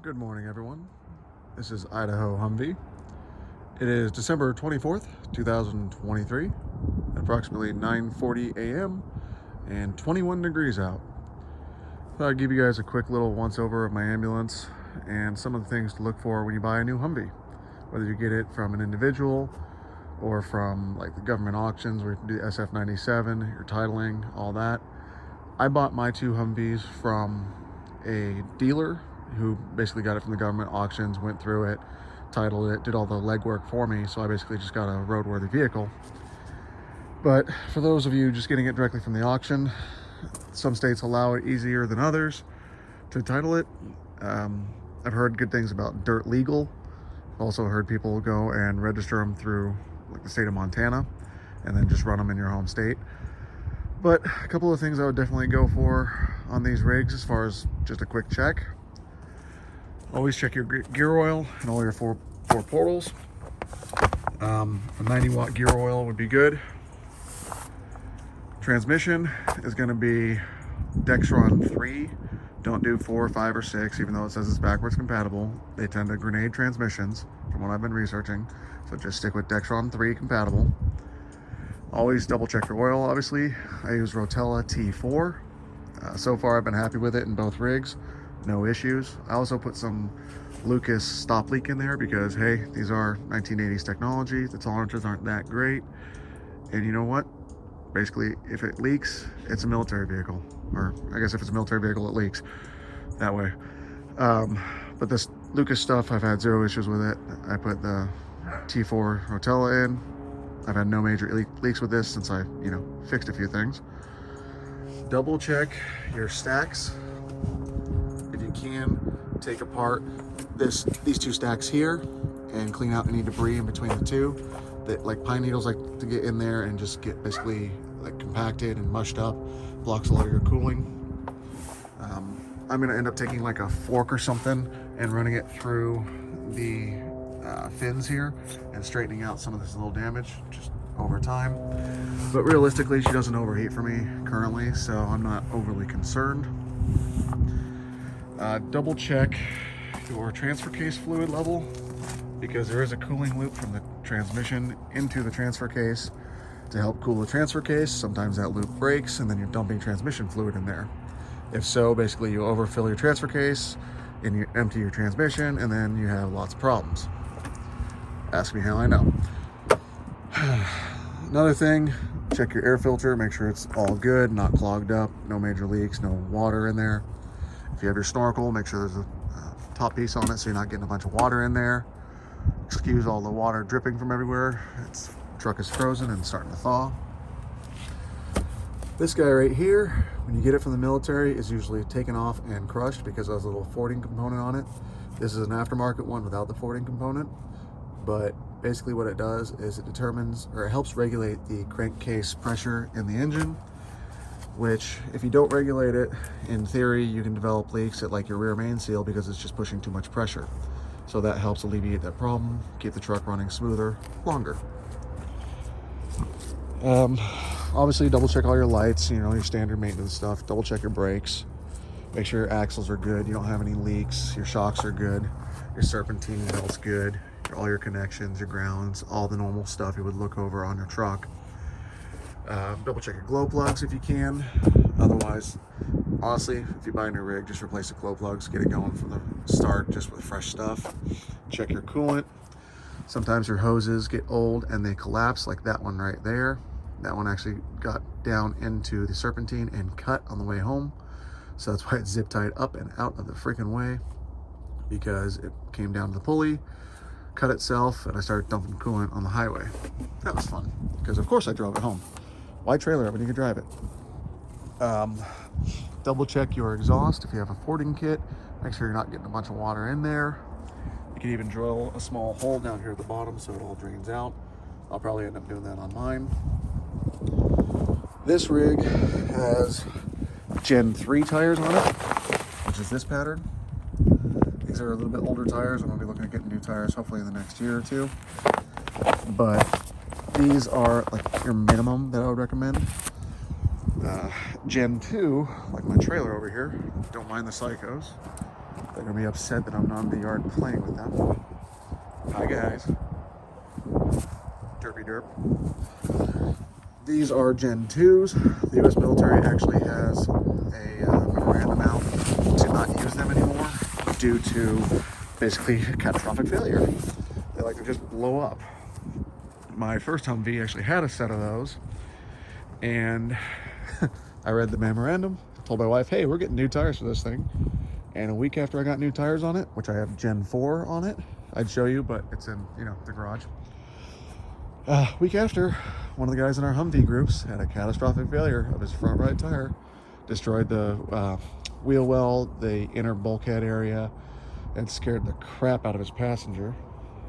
Good morning, everyone. This is Idaho Humvee. It is December 24th, 2023, at approximately 9:40 a.m. and 21 degrees out. Thought I'd give you guys a quick little once-over of my ambulance and some of the things to look for when you buy a new Humvee. Whether you get it from an individual or from like the government auctions where you can do SF97, your titling, all that. I bought my two Humvees from a dealer who basically got it from the government auctions, went through it, titled it, did all the legwork for me. So I basically just got a roadworthy vehicle. But for those of you just getting it directly from the auction, some states allow it easier than others to title it. I've heard good things about Dirt Legal. I've also heard people go and register them through like the state of Montana and then just run them in your home state. But a couple of things I would definitely go for on these rigs as far as just a quick check. Always check your gear oil and all your four portals. A 90-watt gear oil would be good. Transmission is going to be Dexron 3. Don't do 4, 5, or 6, even though it says it's backwards compatible. They tend to grenade transmissions, from what I've been researching. So just stick with Dexron 3 compatible. Always double check your oil, obviously. I use Rotella T4. So far, I've been happy with it in both rigs. No issues. I also put some Lucas stop leak in there because, hey, these are 1980s technology. The tolerances aren't that great. And you know what? Basically, if it leaks, it's a military vehicle. Or I guess if it's a military vehicle, it leaks that way. But this Lucas stuff, I've had zero issues with it. I put the T4 Rotella in. I've had no major leaks with this since I, fixed a few things. Double check your stacks. If you can, take apart these two stacks here and clean out any debris in between the two. That like pine needles like to get in there and just get basically like compacted and mushed up, blocks a lot of your cooling. I'm gonna end up taking like a fork or something and running it through the fins here and straightening out some of this little damage just over time. But realistically, she doesn't overheat for me currently, so I'm not overly concerned. Double check your transfer case fluid level because there is a cooling loop from the transmission into the transfer case to help cool the transfer case. Sometimes that loop breaks and then you're dumping transmission fluid in there. If so, basically you overfill your transfer case and you empty your transmission and then you have lots of problems. Ask me how I know. Another thing, check your air filter, make sure it's all good, not clogged up, no major leaks, no water in there. If you have your snorkel, make sure there's a top piece on it so you're not getting a bunch of water in there. Excuse all the water dripping from everywhere. The truck is frozen and starting to thaw. This guy right here, when you get it from the military, is usually taken off and crushed because it has a little fording component on it. This is an aftermarket one without the fording component, but basically what it does is it determines or it helps regulate the crankcase pressure in the engine, which if you don't regulate it, in theory you can develop leaks at like your rear main seal because it's just pushing too much pressure. So that helps alleviate that problem, keep the truck running smoother, longer. Obviously double check all your lights, your standard maintenance stuff. Double check your brakes, make sure your axles are good, you don't have any leaks, your shocks are good, your serpentine belt's good, all your connections, your grounds, all the normal stuff you would look over on your truck. Double check your glow plugs if you can. Otherwise, honestly, if you buy a new rig, just replace the glow plugs, get it going from the start just with fresh stuff. Check your coolant. Sometimes your hoses get old and they collapse, like that one right there. That one actually got down into the serpentine and cut on the way home. So that's why it's zip tied up and out of the freaking way, because it came down to the pulley, cut itself, and I started dumping coolant on the highway. That was fun, because of course I drove it home. Why trailer it when you can drive it? Double check your exhaust. If you have a fording kit, make sure you're not getting a bunch of water in there. You can even drill a small hole down here at the bottom so it all drains out. I'll probably end up doing that on mine. This rig has Gen 3 tires on it, which is this pattern. These are a little bit older tires. I'm going to be looking at getting new tires hopefully in the next year or two. But these are like your minimum that I would recommend. Gen 2, like my trailer over here, don't mind the psychos. They're gonna be upset that I'm not in the yard playing with them. Hi guys. Derpy derp. These are Gen 2s. The US military actually has a memorandum out to not use them anymore due to basically catastrophic failure. They like to just blow up. My first Humvee actually had a set of those, and I read the memorandum, told my wife, hey, we're getting new tires for this thing. And a week after I got new tires on it, which I have Gen 4 on it, I'd show you, but it's in, the garage. Week after, one of the guys in our Humvee groups had a catastrophic failure of his front right tire, destroyed the wheel well, the inner bulkhead area, and scared the crap out of his passenger.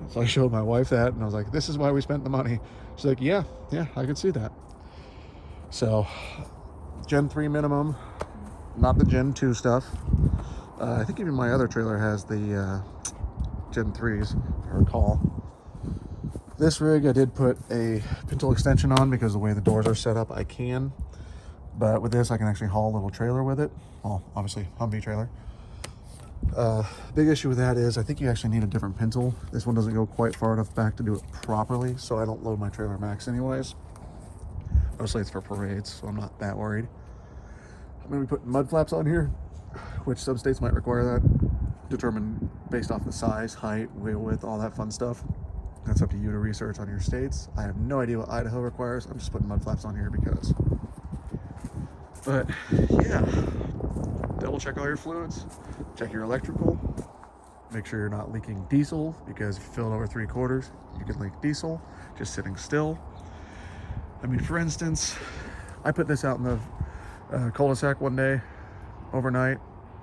So I showed my wife that, and I was like, this is why we spent the money. She's like, yeah, I can see that. So, Gen 3 minimum, not the Gen 2 stuff. I think even my other trailer has the Gen 3s, if I recall. This rig, I did put a pintle extension on because the way the doors are set up, I can. But with this, I can actually haul a little trailer with it. Well, obviously, Humvee trailer. Big issue with that is I think you actually need a different pintle. This one doesn't go quite far enough back to do it properly, so I don't load my trailer max anyways. Mostly it's for parades, so I'm not that worried. I'm going to be putting mud flaps on here, which some states might require that. Determined based off the size, height, wheel width, all that fun stuff. That's up to you to research on your states. I have no idea what Idaho requires. I'm just putting mud flaps on here because. But yeah, double check all your fluids, check your electrical, make sure you're not leaking diesel, because if you fill it over 3/4, you can leak diesel just sitting still. I mean, for instance, I put this out in the cul-de-sac one day, overnight,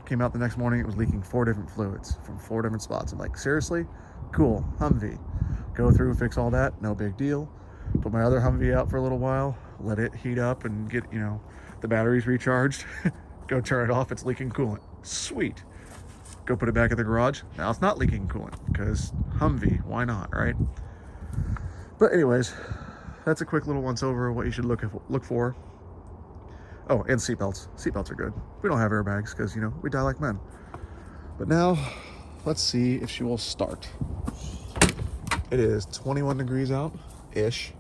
came out the next morning, it was leaking 4 different fluids from 4 different spots. I'm like, seriously? Cool, Humvee. Go through, fix all that, no big deal. Put my other Humvee out for a little while, let it heat up and get, the batteries recharged. Go turn it off, it's leaking coolant. Sweet. Go put it back in the garage. Now it's not leaking coolant, because Humvee, why not, right? But anyways, that's a quick little once over of what you should look for. Oh, and seatbelts. Seatbelts are good. We don't have airbags because, we die like men. But now, let's see if she will start. It is 21 degrees out-ish.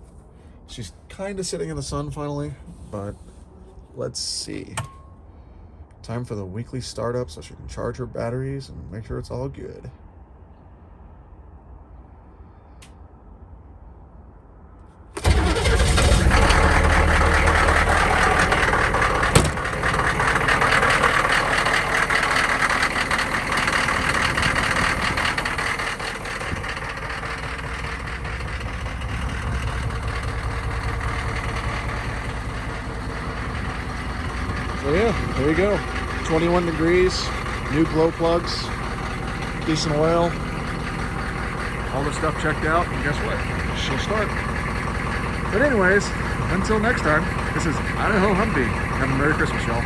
She's kind of sitting in the sun finally, but let's see. Time for the weekly startup so she can charge her batteries and make sure it's all good. So yeah, there you go. 21 degrees, new glow plugs, decent oil, all the stuff checked out, and guess what? She'll start. But anyways, until next time, this is Idaho Humvee. Have a Merry Christmas, y'all.